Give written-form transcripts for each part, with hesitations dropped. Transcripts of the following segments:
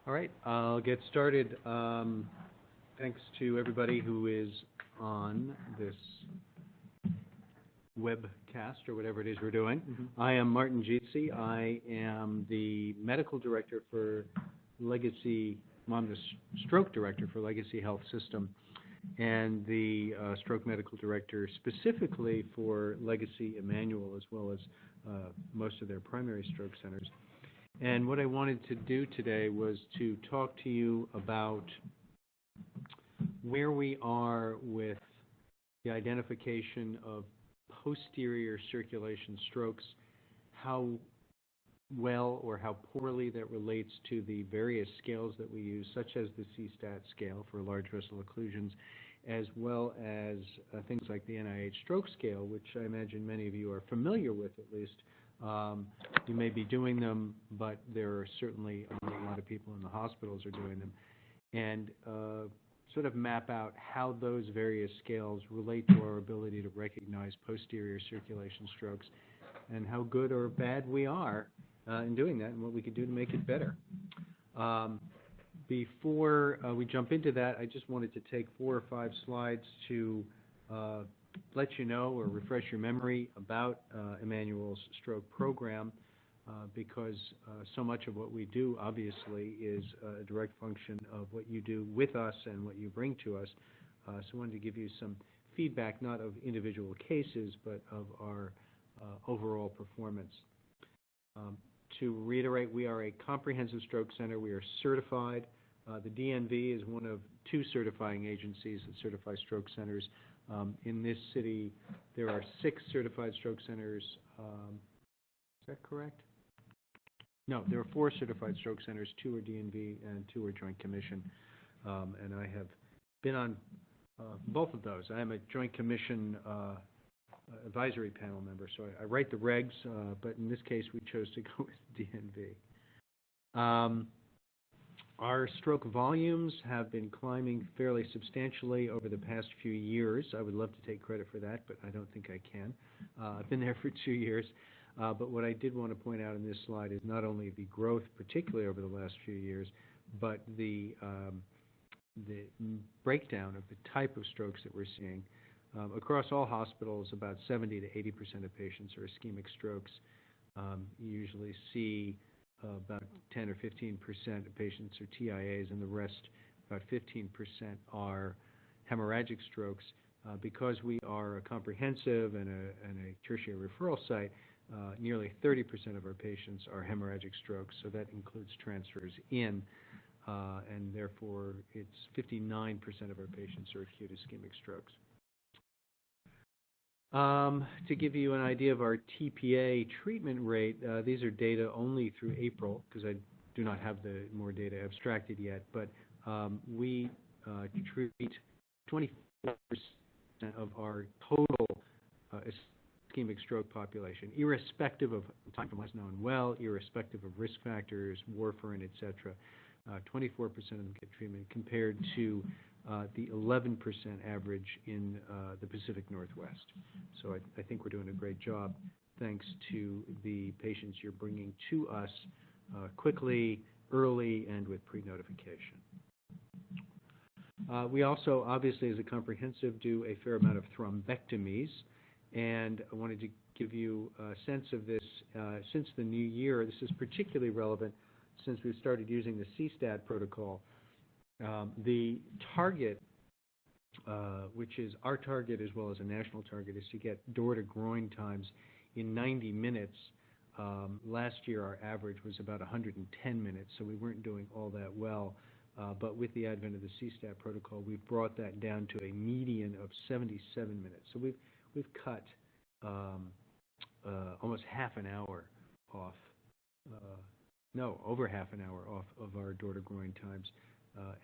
All right, I'll get started. Thanks to everybody who is on this webcast or whatever it is we're doing. I am Martin Gizzi. I am the medical director for Legacy, I'm the stroke director for Legacy Health System, and the stroke medical director specifically for Legacy Emmanuel, as well as most of their primary stroke centers. And what I wanted to do today was to talk to you about where we are with the identification of posterior circulation strokes, how well or how poorly that relates to the various scales that we use, such as the CSTAT scale for large vessel occlusions, as well as things like the NIH stroke scale, which I imagine many of you are familiar with at least. You may be doing them, but there are certainly a lot of people in the hospitals are doing them, and sort of map out how those various scales relate to our ability to recognize posterior circulation strokes and how good or bad we are in doing that and what we could do to make it better. Before we jump into that, I just wanted to take 4 or 5 slides to let you know or refresh your memory about Emmanuel's stroke program, because so much of what we do obviously is a direct function of what you do with us and what you bring to us. So I wanted to give you some feedback, not of individual cases, but of our overall performance. To reiterate, we are a comprehensive stroke center. We are certified. The DNV is one of 2 certifying agencies that certify stroke centers. In this city, there are 6 certified stroke centers. Is that correct? No, there are 4 certified stroke centers. 2 are DNV and 2 are Joint Commission. And I have been on both of those. I am a Joint Commission advisory panel member, so I write the regs, but in this case we chose to go with DNV. Our stroke volumes have been climbing fairly substantially over the past few years. I would love to take credit for that, but I don't think I can. I've been there for 2 years. But what I did want to point out in this slide is not only the growth, particularly over the last few years, but the breakdown of the type of strokes that we're seeing. Across all hospitals, about 70 to 80% of patients are ischemic strokes. You usually see about 10 or 15% of patients are TIAs, and the rest, about 15%, are hemorrhagic strokes. Because we are a comprehensive and a tertiary referral site, nearly 30% of our patients are hemorrhagic strokes, so that includes transfers in, and therefore it's 59% of our patients are acute ischemic strokes. To give you an idea of our TPA treatment rate, these are data only through April, because I do not have the more data abstracted yet, but we treat 24% of our total ischemic stroke population, irrespective of time from last known well, irrespective of risk factors, warfarin, etc. 24% of them get treatment compared to the 11% average in the Pacific Northwest. So I think we're doing a great job thanks to the patients you're bringing to us quickly, early, and with pre-notification. We also, obviously, as a comprehensive, do a fair amount of thrombectomies, and I wanted to give you a sense of this. Since the new year, this is particularly relevant since we've started using the CSTAT protocol. The target, which is our target as well as a national target, is to get door-to-groin times in 90 minutes. Last year, our average was about 110 minutes, so we weren't doing all that well. But with the advent of the CSTAT protocol, we've brought that down to a median of 77 minutes. So we've cut almost half an hour off, over half an hour off of our door-to-groin times.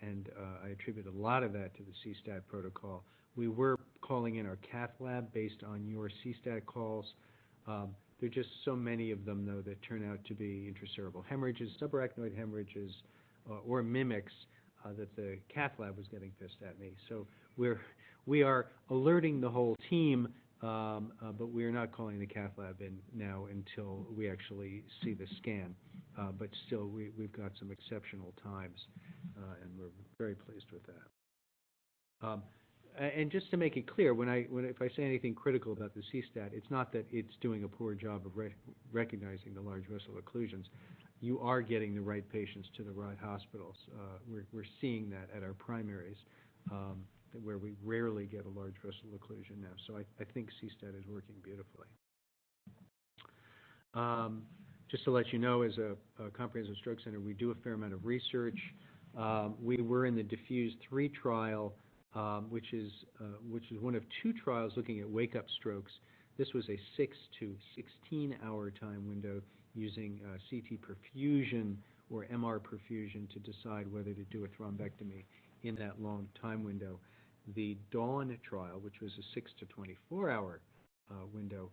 And I attribute a lot of that to the CSTAT protocol. We were calling in our cath lab based on your CSTAT calls. There are just so many of them, though, that turn out to be intracerebral hemorrhages, subarachnoid hemorrhages, or mimics that the cath lab was getting pissed at me. So we are alerting the whole team but we are not calling the cath lab in now until we actually see the scan. But still, we've got some exceptional times, and we're very pleased with that. And just to make it clear, if I say anything critical about the CSTAT, it's not that it's doing a poor job of recognizing the large vessel occlusions. You are getting the right patients to the right hospitals. We're seeing that at our primaries, where we rarely get a large vessel occlusion now. So I think CSTAT is working beautifully. Just to let you know, as a comprehensive stroke center, we do a fair amount of research. We were in the Diffuse 3 trial, which is one of 2 trials looking at wake-up strokes. This was a 6 to 16-hour time window using CT perfusion or MR perfusion to decide whether to do a thrombectomy in that long time window. The Dawn trial, which was a 6 to 24-hour window,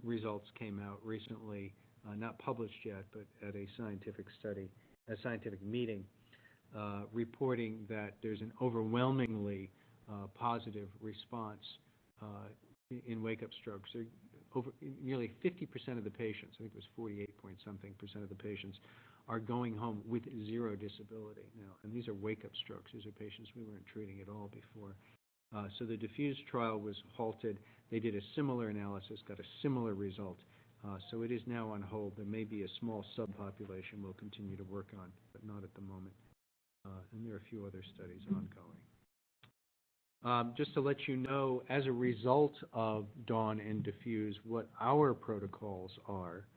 results came out recently, not published yet, but at a scientific meeting, reporting that there's an overwhelmingly positive response in wake-up strokes. Nearly 50% of the patients, I think it was 48-point-something% of the patients, are going home with 0 disability now. And these are wake-up strokes. These are patients we weren't treating at all before. So the Diffuse trial was halted. They did a similar analysis, got a similar result. So it is now on hold. There may be a small subpopulation we'll continue to work on, but not at the moment. And there are a few other studies ongoing. Just to let you know, as a result of Dawn and Diffuse, what our protocols are,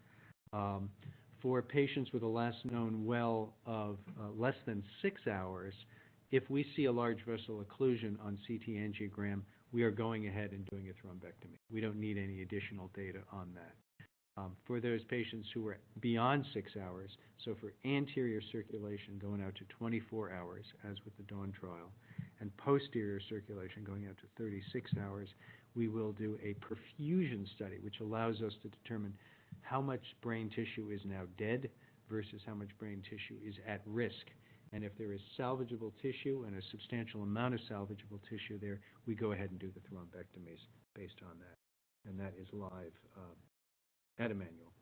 for patients with a last known well of less than 6 hours, if we see a large vessel occlusion on CT angiogram, we are going ahead and doing a thrombectomy. We don't need any additional data on that. For those patients who are beyond 6 hours, so for anterior circulation going out to 24 hours, as with the Dawn trial, and posterior circulation going out to 36 hours, we will do a perfusion study, which allows us to determine how much brain tissue is now dead versus how much brain tissue is at risk. And if there is salvageable tissue and a substantial amount of salvageable tissue there, we go ahead and do the thrombectomies based on that. And that is live at Emmanuel.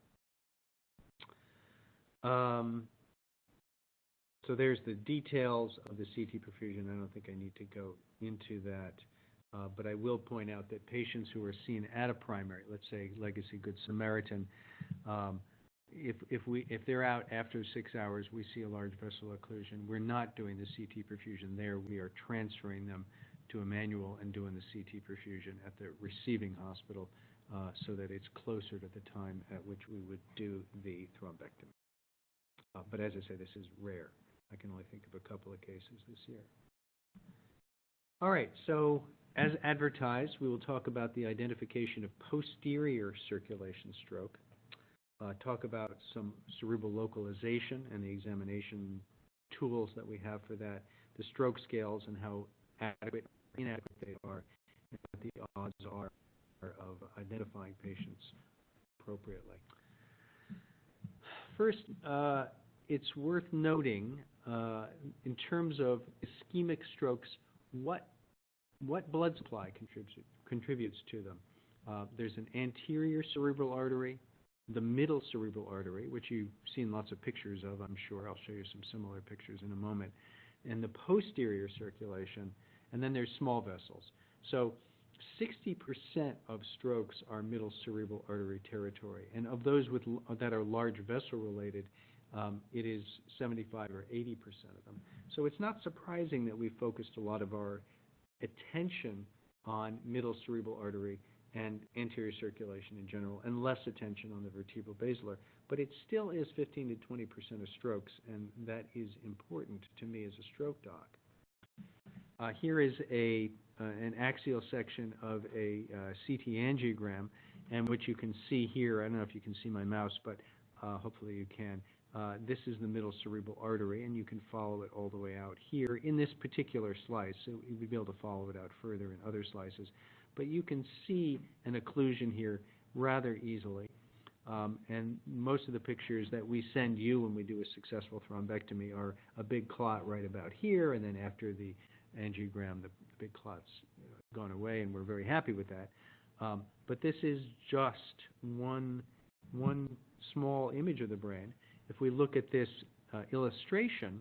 So there's the details of the CT perfusion. I don't think I need to go into that. But I will point out that patients who are seen at a primary, let's say Legacy Good Samaritan, if they're out after 6 hours, we see a large vessel occlusion. We're not doing the CT perfusion there. We are transferring them to Emmanuel and doing the CT perfusion at the receiving hospital so that it's closer to the time at which we would do the thrombectomy. But as I say, this is rare. I can only think of a couple of cases this year. All right, so as advertised, we will talk about the identification of posterior circulation stroke, talk about some cerebral localization and the examination tools that we have for that, the stroke scales and how adequate or inadequate they are, and what the odds are of identifying patients appropriately. First, it's worth noting, in terms of ischemic strokes, what blood supply contributes to them. There's an anterior cerebral artery, the middle cerebral artery, which you've seen lots of pictures of, I'm sure. I'll show you some similar pictures in a moment, and the posterior circulation, and then there's small vessels. So 60% of strokes are middle cerebral artery territory, and of those that are large vessel related, it is 75 or 80% of them. So it's not surprising that we focused a lot of our attention on middle cerebral artery and anterior circulation in general, and less attention on the vertebral basilar. But it still is 15 to 20% of strokes, and that is important to me as a stroke doc. Here is an axial section of a CT angiogram, and what you can see here, I don't know if you can see my mouse, but hopefully you can. This is the middle cerebral artery, and you can follow it all the way out here in this particular slice. So you'll be able to follow it out further in other slices. But you can see an occlusion here rather easily. And most of the pictures that we send you when we do a successful thrombectomy are a big clot right about here, and then after the angiogram, the big clot's gone away, and we're very happy with that. But this is just one small image of the brain. If we look at this illustration,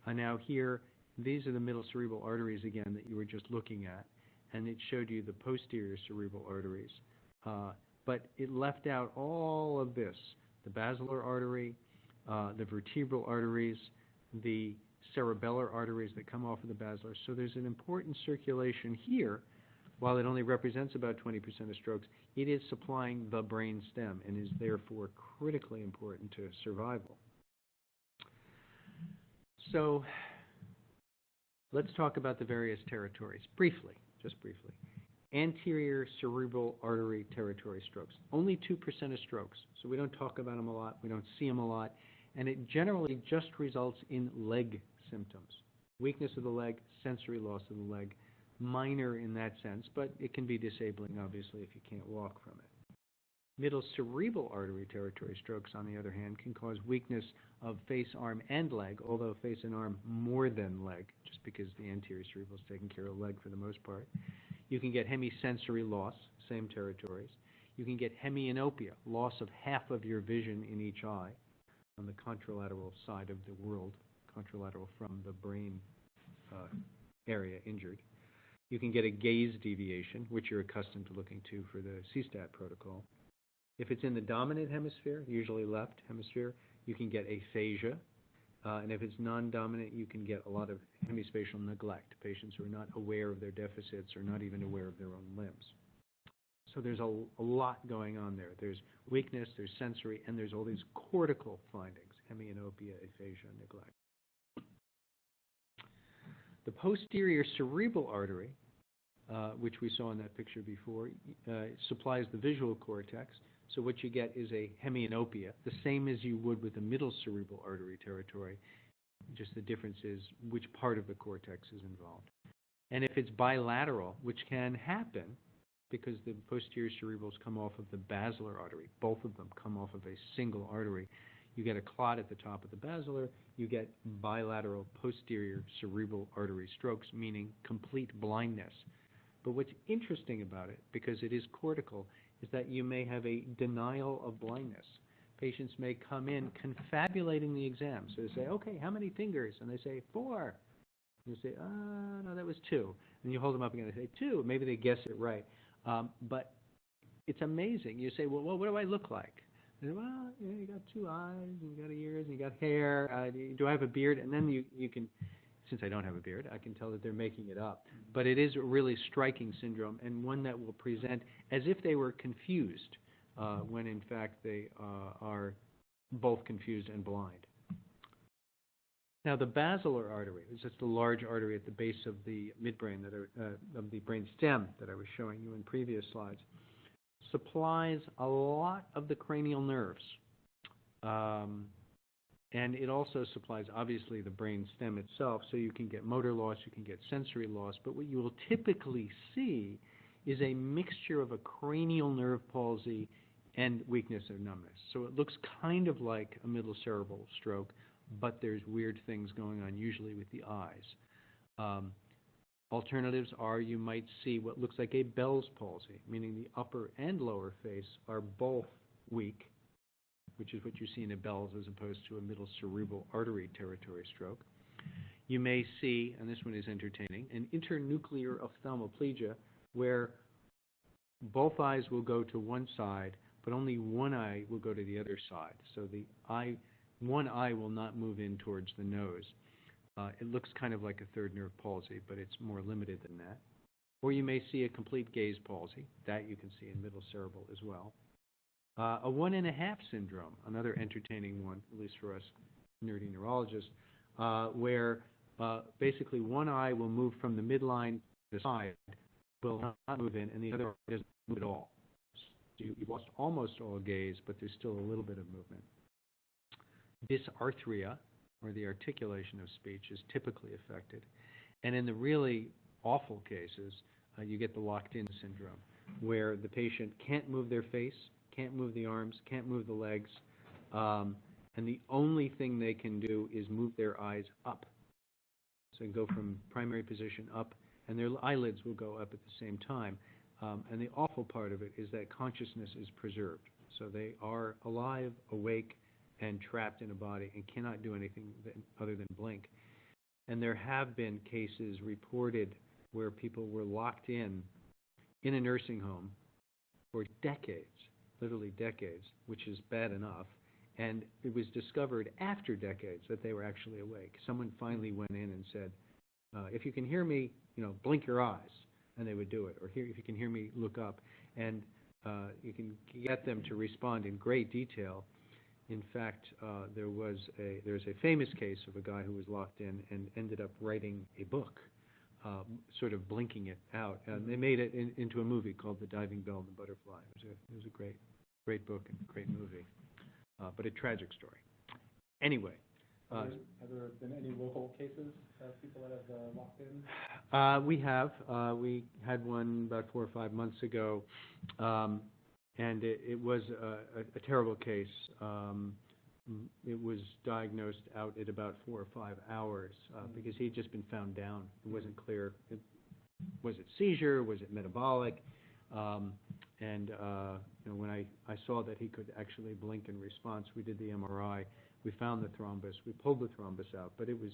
now here, these are the middle cerebral arteries again that you were just looking at, and it showed you the posterior cerebral arteries. But it left out all of this, the basilar artery, the vertebral arteries, the cerebellar arteries that come off of the basilar. So there's an important circulation here. While it only represents about 20% of strokes, it is supplying the brain stem and is therefore critically important to survival. So let's talk about the various territories briefly, just briefly. Anterior cerebral artery territory strokes. Only 2% of strokes, so we don't talk about them a lot, we don't see them a lot, and it generally just results in leg symptoms. Weakness of the leg, sensory loss of the leg, minor in that sense, but it can be disabling, obviously, if you can't walk from it. Middle cerebral artery territory strokes, on the other hand, can cause weakness of face, arm, and leg, although face and arm more than leg, just because the anterior cerebral is taking care of the leg for the most part. You can get hemisensory loss, same territories. You can get hemianopia, loss of half of your vision in each eye on the contralateral side of the world, contralateral from the brain area injured. You can get a gaze deviation, which you're accustomed to looking to for the CSTAT protocol. If it's in the dominant hemisphere, usually left hemisphere, you can get aphasia. And if it's non-dominant, you can get a lot of hemispatial neglect, patients who are not aware of their deficits or not even aware of their own limbs. So there's a lot going on there. There's weakness, there's sensory, and there's all these cortical findings, hemianopia, aphasia, neglect. The posterior cerebral artery, which we saw in that picture before, supplies the visual cortex. So what you get is a hemianopia, the same as you would with the middle cerebral artery territory. Just the difference is which part of the cortex is involved. And if it's bilateral, which can happen because the posterior cerebrals come off of the basilar artery, both of them come off of a single artery, you get a clot at the top of the basilar, you get bilateral posterior cerebral artery strokes, meaning complete blindness. But what's interesting about it, because it is cortical, is that you may have a denial of blindness. Patients may come in confabulating the exam. So they say, okay, how many fingers? And they say, 4. And you say, no, that was 2. And you hold them up again, they say, 2. Maybe they guess it right. But it's amazing. You say, well, what do I look like? And, well, you got 2 eyes, and you got ears, and you got hair. Do I have a beard? And then you can, since I don't have a beard, I can tell that they're making it up. But it is a really striking syndrome, and one that will present as if they were confused, when in fact they are both confused and blind. Now, the basilar artery is just a large artery at the base of the midbrain, of the brain stem that I was showing you in previous slides, supplies a lot of the cranial nerves. And it also supplies, obviously, the brain stem itself, so you can get motor loss, you can get sensory loss, but what you will typically see is a mixture of a cranial nerve palsy and weakness or numbness. So it looks kind of like a middle cerebral stroke, but there's weird things going on, usually with the eyes. Alternatives are you might see what looks like a Bell's palsy, meaning the upper and lower face are both weak, which is what you see in a Bell's as opposed to a middle cerebral artery territory stroke. You may see, and this one is entertaining, an internuclear ophthalmoplegia where both eyes will go to one side, but only one eye will go to the other side. So one eye will not move in towards the nose. It looks kind of like a third nerve palsy, but it's more limited than that. Or you may see a complete gaze palsy. That you can see in middle cerebral as well. A 1.5 syndrome, another entertaining one, at least for us nerdy neurologists, where basically one eye will move from the midline to the side, will not move in, and the other eye doesn't move at all. So you've lost almost all gaze, but there's still a little bit of movement. Dysarthria, or the articulation of speech, is typically affected. And in the really awful cases, you get the locked-in syndrome, where the patient can't move their face, can't move the arms, can't move the legs, and the only thing they can do is move their eyes up. So they go from primary position up, and their eyelids will go up at the same time. And the awful part of it is that consciousness is preserved. So they are alive, awake, and trapped in a body and cannot do anything other than blink. And there have been cases reported where people were locked in a nursing home for decades, literally decades, which is bad enough. And it was discovered after decades that they were actually awake. Someone finally went in and said, if you can hear me, blink your eyes, and they would do it. Or if you can hear me, look up. And you can get them to respond in great detail. In fact, there's a famous case of a guy who was locked in and ended up writing a book, sort of blinking it out. And they made it into a movie called The Diving Bell and the Butterfly. It was a great book and a great movie, but a tragic story. Anyway. Have there been any local cases of people that have locked in? We have. We had one about 4 or 5 months ago, and it was a terrible case. It was diagnosed out at about 4 or 5 hours because he had just been found down. It wasn't clear. Was it seizure? Was it metabolic? And when I saw that he could actually blink in response, we did the MRI. We found the thrombus. We pulled the thrombus out, but it was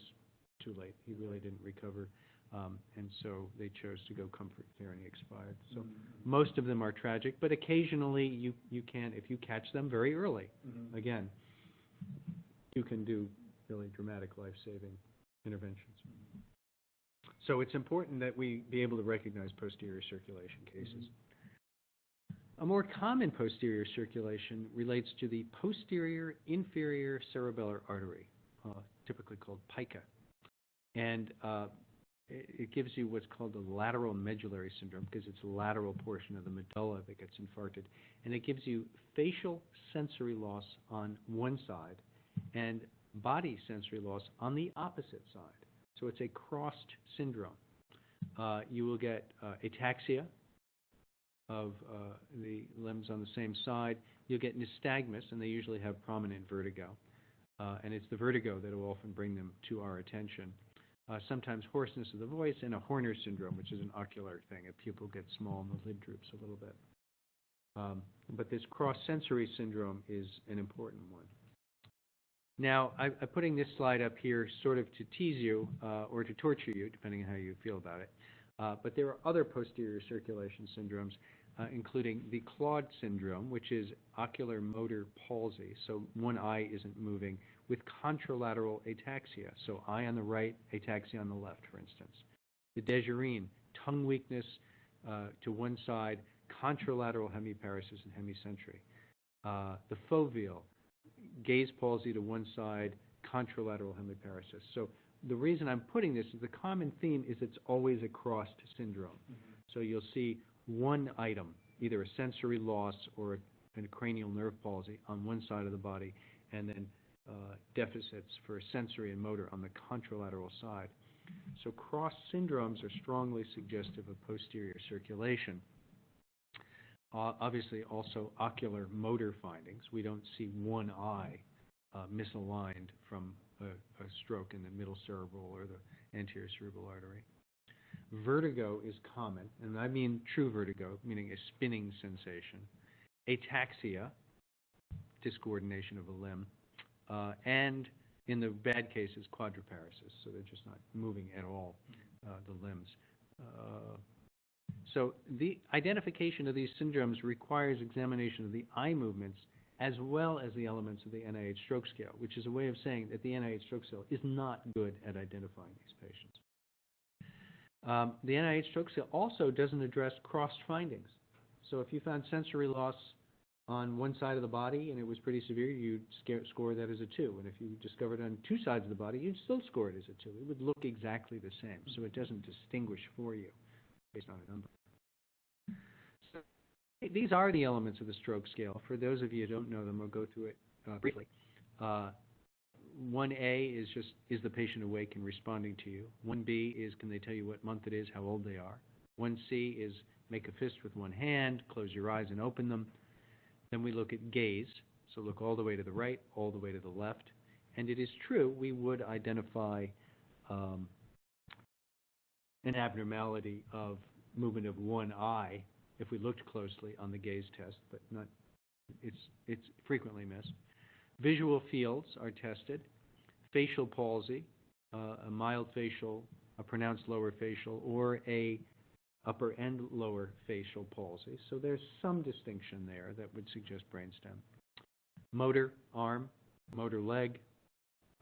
too late. He really didn't recover, and so they chose to go comfort care, and he expired. So most of them are tragic, but occasionally you can, if you catch them very early, again, you can do really dramatic life-saving interventions. So it's important that we be able to recognize posterior circulation cases. A more common posterior circulation relates to the posterior inferior cerebellar artery, typically called pica. And it gives you what's called the lateral medullary syndrome because it's the lateral portion of the medulla that gets infarcted. And it gives you facial sensory loss on one side and body sensory loss on the opposite side. So it's a crossed syndrome. You will get ataxia of the limbs on the same side. You'll get nystagmus, and they usually have prominent vertigo. And it's the vertigo that will often bring them to our attention. Sometimes hoarseness of the voice and a Horner syndrome, which is an ocular thing. A pupil gets small and the lid droops a little bit. But this cross-sensory syndrome is an important one. Now, I'm putting this slide up here sort of to tease you or to torture you, depending on how you feel about it. But there are other posterior circulation syndromes, including the Claude syndrome, which is ocular motor palsy, so one eye isn't moving, with contralateral ataxia, so eye on the right, ataxia on the left, for instance. The Dejerine, tongue weakness to one side, contralateral hemiparesis and hemicentre. The Foveal, gaze palsy to one side, contralateral hemiparesis. So the reason I'm putting this is the common theme is it's always a crossed syndrome. So you'll see one item, either a sensory loss or a cranial nerve palsy on one side of the body, and then deficits for sensory and motor on the contralateral side. So cross syndromes are strongly suggestive of posterior circulation. Obviously, also ocular motor findings. We don't see one eye misaligned from a stroke in the middle cerebral or the anterior cerebral artery. Vertigo is common, and I mean true vertigo, meaning a spinning sensation. Ataxia, discoordination of a limb, and in the bad cases, quadriparesis, so they're just not moving at all, the limbs. So the identification of these syndromes requires examination of the eye movements as well as the elements of the NIH stroke scale, which is a way of saying that the NIH stroke scale is not good at identifying these patients. The NIH stroke scale also doesn't address crossed findings. So if you found sensory loss on one side of the body and it was pretty severe, you'd score that as a 2. And if you discovered it on two sides of the body, you'd still score it as a 2. It would look exactly the same. So it doesn't distinguish for you based on a number. So these are the elements of the stroke scale. For those of you who don't know them, I'll go through it briefly. 1A is the patient awake and responding to you. 1B is can they tell you what month it is, how old they are. 1C is make a fist with one hand, close your eyes and open them. Then we look at gaze, so look all the way to the right, all the way to the left. And it is true, we would identify an abnormality of movement of one eye if we looked closely on the gaze test, but not. It's frequently missed. Visual fields are tested. Facial palsy, a mild facial, a pronounced lower facial, or a upper and lower facial palsy. So there's some distinction there that would suggest brainstem. Motor arm, motor leg,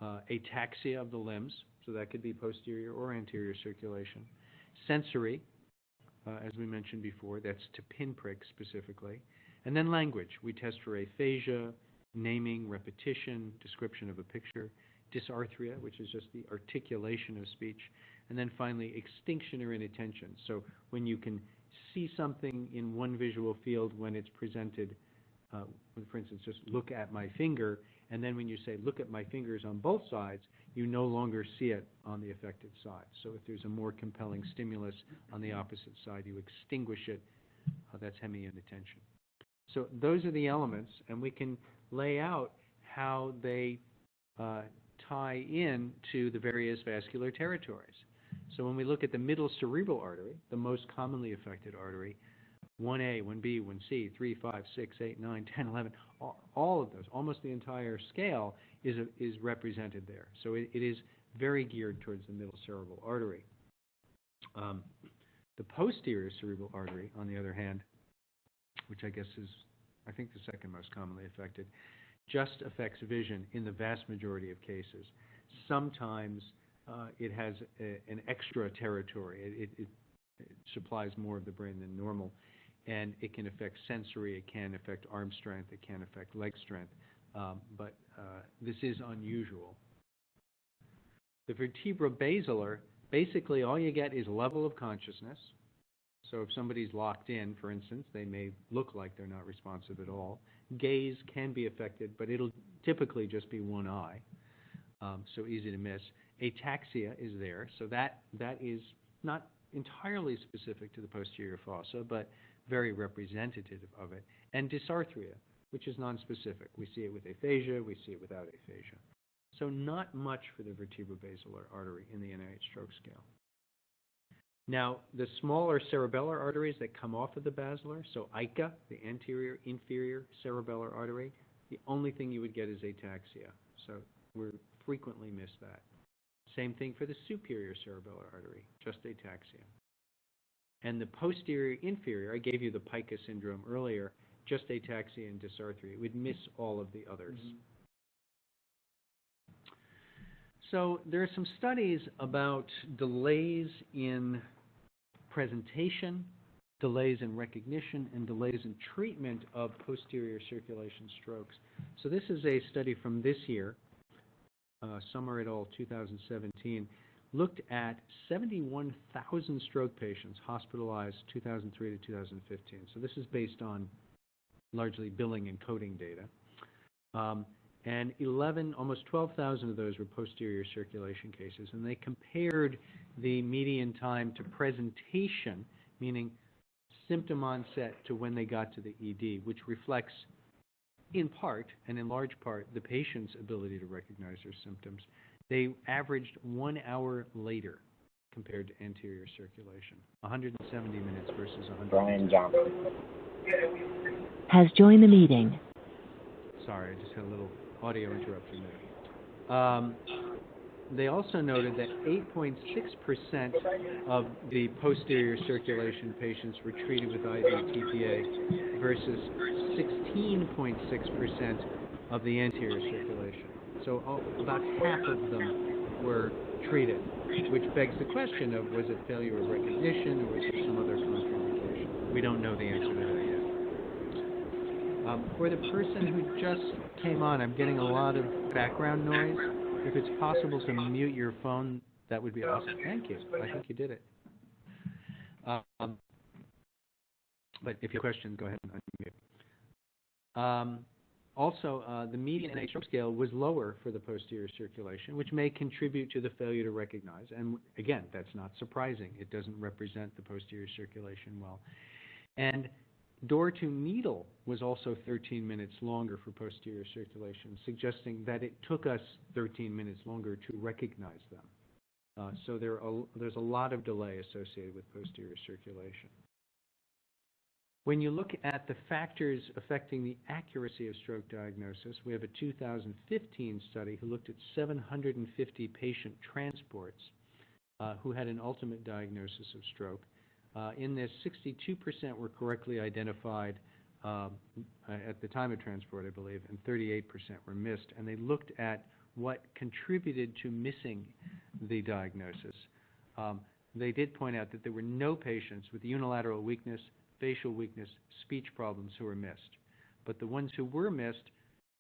ataxia of the limbs, so that could be posterior or anterior circulation. Sensory, as we mentioned before, that's to pinprick specifically. And then language. We test for aphasia, naming, repetition, description of a picture, dysarthria, which is just the articulation of speech, and then finally extinction or inattention. So when you can see something in one visual field when it's presented, for instance, just look at my finger, and then when you say look at my fingers on both sides, you no longer see it on the affected side. So if there's a more compelling stimulus on the opposite side, you extinguish it. That's hemi-inattention. So those are the elements, and we can lay out how they tie in to the various vascular territories. So when we look at the middle cerebral artery, the most commonly affected artery, 1A, 1B, 1C, 3, 5, 6, 8, 9, 10, 11, all of those, almost the entire scale is represented there. So it is very geared towards the middle cerebral artery. The posterior cerebral artery, on the other hand, which I guess is, I think, the second most commonly affected, just affects vision in the vast majority of cases. Sometimes it has an extra territory. It supplies more of the brain than normal, and it can affect sensory, it can affect arm strength, it can affect leg strength, but this is unusual. The vertebrobasilar, basically all you get is level of consciousness. So if somebody's locked in, for instance, they may look like they're not responsive at all. Gaze can be affected, but it'll typically just be one eye, so easy to miss. Ataxia is there, so that is not entirely specific to the posterior fossa, but very representative of it. And dysarthria, which is nonspecific. We see it with aphasia, we see it without aphasia. So not much for the vertebrobasilar artery in the NIH stroke scale. Now, the smaller cerebellar arteries that come off of the basilar, so ICA, the anterior inferior cerebellar artery, the only thing you would get is ataxia. So we frequently miss that. Same thing for the superior cerebellar artery, just ataxia. And the posterior inferior, I gave you the pica syndrome earlier, just ataxia and dysarthria. It would miss all of the others. Mm-hmm. So there are some studies about delays in presentation, delays in recognition, and delays in treatment of posterior circulation strokes. So this is a study from this year, Summer et al. 2017, looked at 71,000 stroke patients hospitalized 2003 to 2015. So this is based on largely billing and coding data. And almost 12,000 of those were posterior circulation cases, and they compared the median time to presentation, meaning symptom onset, to when they got to the ED, which reflects in part, and in large part, the patient's ability to recognize their symptoms. They averaged 1 hour later compared to anterior circulation, 170 minutes versus 100. Brian Johnson has joined the meeting. Sorry, I just had a little audio interruption there. They also noted that 8.6% of the posterior circulation patients were treated with IV TPA versus 16.6% of the anterior circulation. So about half of them were treated, which begs the question of, was it failure of recognition or was there some other contraindication? We don't know the answer to that yet. For the person who just came on, I'm getting a lot of background noise. If it's possible to mute your phone, that would be awesome. Thank you. I think you did it. But if you have questions, go ahead and unmute. Also, the median NIH stroke scale was lower for the posterior circulation, which may contribute to the failure to recognize. And again, that's not surprising. It doesn't represent the posterior circulation well. And door to needle was also 13 minutes longer for posterior circulation, suggesting that it took us 13 minutes longer to recognize them. So there's a lot of delay associated with posterior circulation. When you look at the factors affecting the accuracy of stroke diagnosis, we have a 2015 study who looked at 750 patient transports who had an ultimate diagnosis of stroke. In this, 62% were correctly identified at the time of transport, I believe, and 38% were missed. And they looked at what contributed to missing the diagnosis. They did point out that there were no patients with unilateral weakness, facial weakness, speech problems who were missed. But the ones who were missed,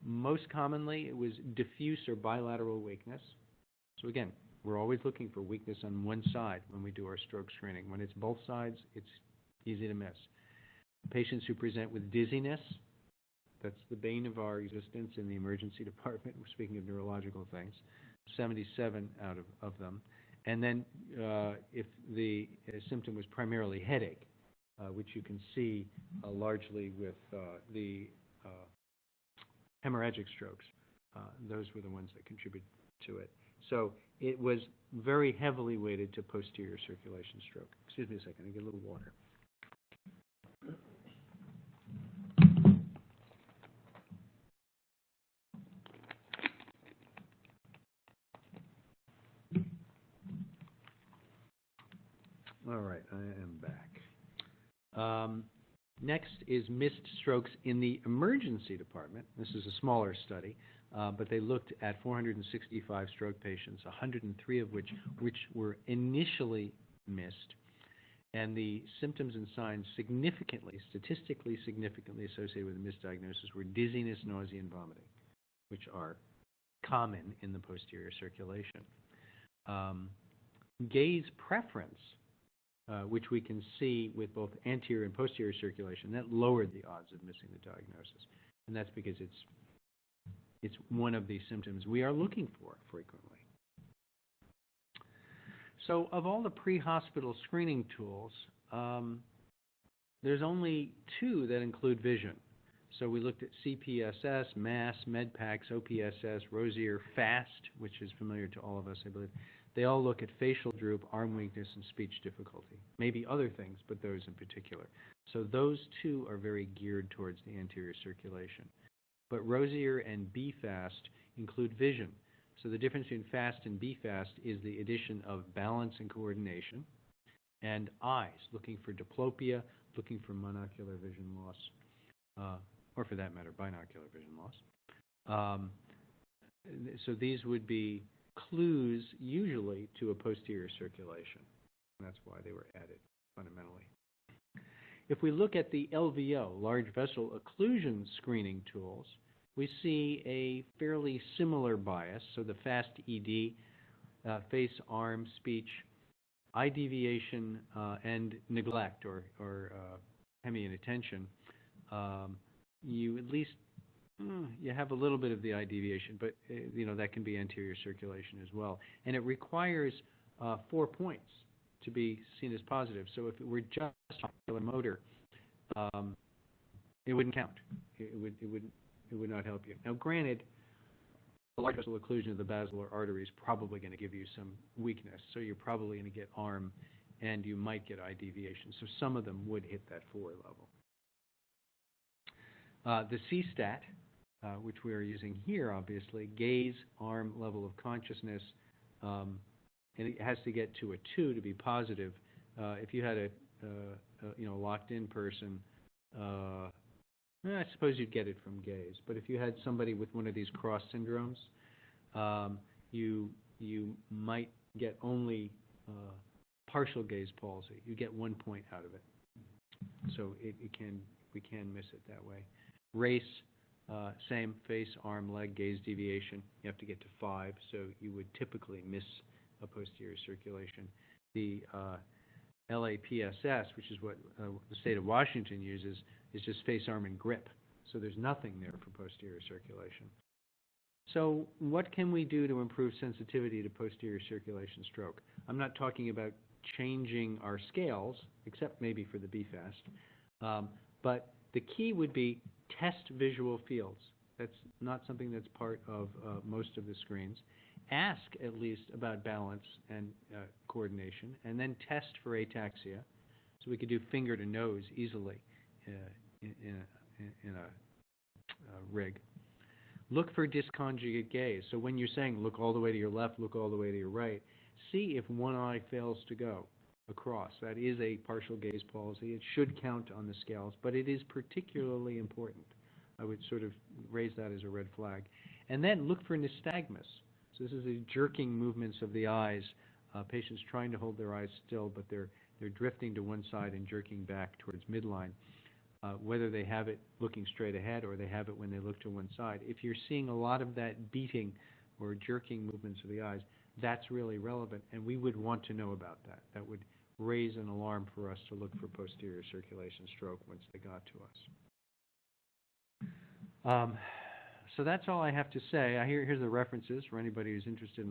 most commonly, it was diffuse or bilateral weakness. So again, we're always looking for weakness on one side when we do our stroke screening. When it's both sides, it's easy to miss. Patients who present with dizziness, that's the bane of our existence in the emergency department. We're speaking of neurological things, 77 out of them. And then if the symptom was primarily headache, which you can see largely with the hemorrhagic strokes, those were the ones that contributed to it. So it was very heavily weighted to posterior circulation stroke. Excuse me a second, I get a little water. All right, I am back. Next is missed strokes in the emergency department. This is a smaller study, but they looked at 465 stroke patients, 103 of which were initially missed, and the symptoms and signs statistically significantly associated with the misdiagnosis were dizziness, nausea, and vomiting, which are common in the posterior circulation. Gaze preference, which we can see with both anterior and posterior circulation, that lowered the odds of missing the diagnosis. And that's because it's one of the symptoms we are looking for frequently. So of all the pre-hospital screening tools, there's only two that include vision. So we looked at CPSS, MASS, MedPACS, OPSS, Rosier, FAST, which is familiar to all of us, I believe. They all look at facial droop, arm weakness, and speech difficulty. Maybe other things, but those in particular. So those two are very geared towards the anterior circulation. But Rosier and BFAST include vision. So the difference between FAST and BFAST is the addition of balance and coordination, and eyes, looking for diplopia, looking for monocular vision loss, or for that matter, binocular vision loss. So these would be clues usually to a posterior circulation. That's why they were added fundamentally. If we look at the LVO, large vessel occlusion screening tools, we see a fairly similar bias. So the FAST ED, face, arm, speech, eye deviation, and neglect or hemi-inattention, you at least you have a little bit of the eye deviation, but that can be anterior circulation as well. And it requires 4 points to be seen as positive. So if it were just ocular motor, it wouldn't count. It would not help you. Now, granted, a large vessel occlusion of the basilar artery is probably going to give you some weakness. So you're probably going to get arm, and you might get eye deviation. So some of them would hit that 4 level. The CSTAT, which we are using here, obviously, gaze, arm, level of consciousness, and it has to get to a 2 to be positive. If you had a locked-in person, I suppose you'd get it from gaze. But if you had somebody with one of these cross syndromes, you might get only partial gaze palsy. You get 1 point out of it. So we can miss it that way. Race, same, face, arm, leg, gaze deviation. You have to get to 5, so you would typically miss a posterior circulation. The LAPSS, which is what the state of Washington uses, is just face, arm, and grip. So there's nothing there for posterior circulation. So what can we do to improve sensitivity to posterior circulation stroke? I'm not talking about changing our scales, except maybe for the BFAST, but the key would be test visual fields. That's not something that's part of most of the screens. Ask at least about balance and coordination, and then test for ataxia. So we could do finger to nose easily in a rig. Look for disconjugate gaze. So when you're saying look all the way to your left, look all the way to your right, see if one eye fails to go across. That is a partial gaze palsy. It should count on the scales, but it is particularly important. I would sort of raise that as a red flag. And then look for nystagmus. So this is the jerking movements of the eyes. Patients trying to hold their eyes still, but they're drifting to one side and jerking back towards midline. Whether they have it looking straight ahead or they have it when they look to one side. If you're seeing a lot of that beating or jerking movements of the eyes, that's really relevant, and we would want to know about that. That would raise an alarm for us to look for posterior circulation stroke once they got to us. So that's all I have to say. Here's the references for anybody who's interested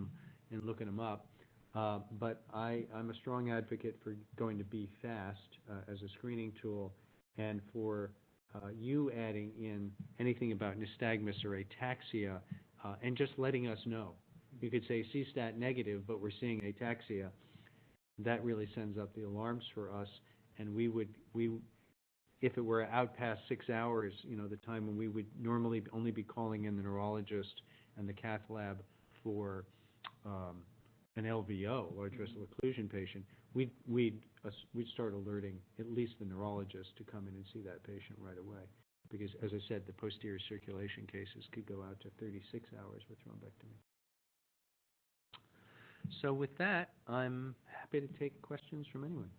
in looking them up. But I'm a strong advocate for going to be fast as a screening tool, and for you adding in anything about nystagmus or ataxia and just letting us know. You could say CStat negative, but we're seeing ataxia. That really sends up the alarms for us, and if it were out past 6 hours, the time when we would normally only be calling in the neurologist and the cath lab for an LVO, large vessel occlusion patient, we'd start alerting at least the neurologist to come in and see that patient right away. Because, as I said, the posterior circulation cases could go out to 36 hours with thrombectomy. So with that, I'm happy to take questions from anyone.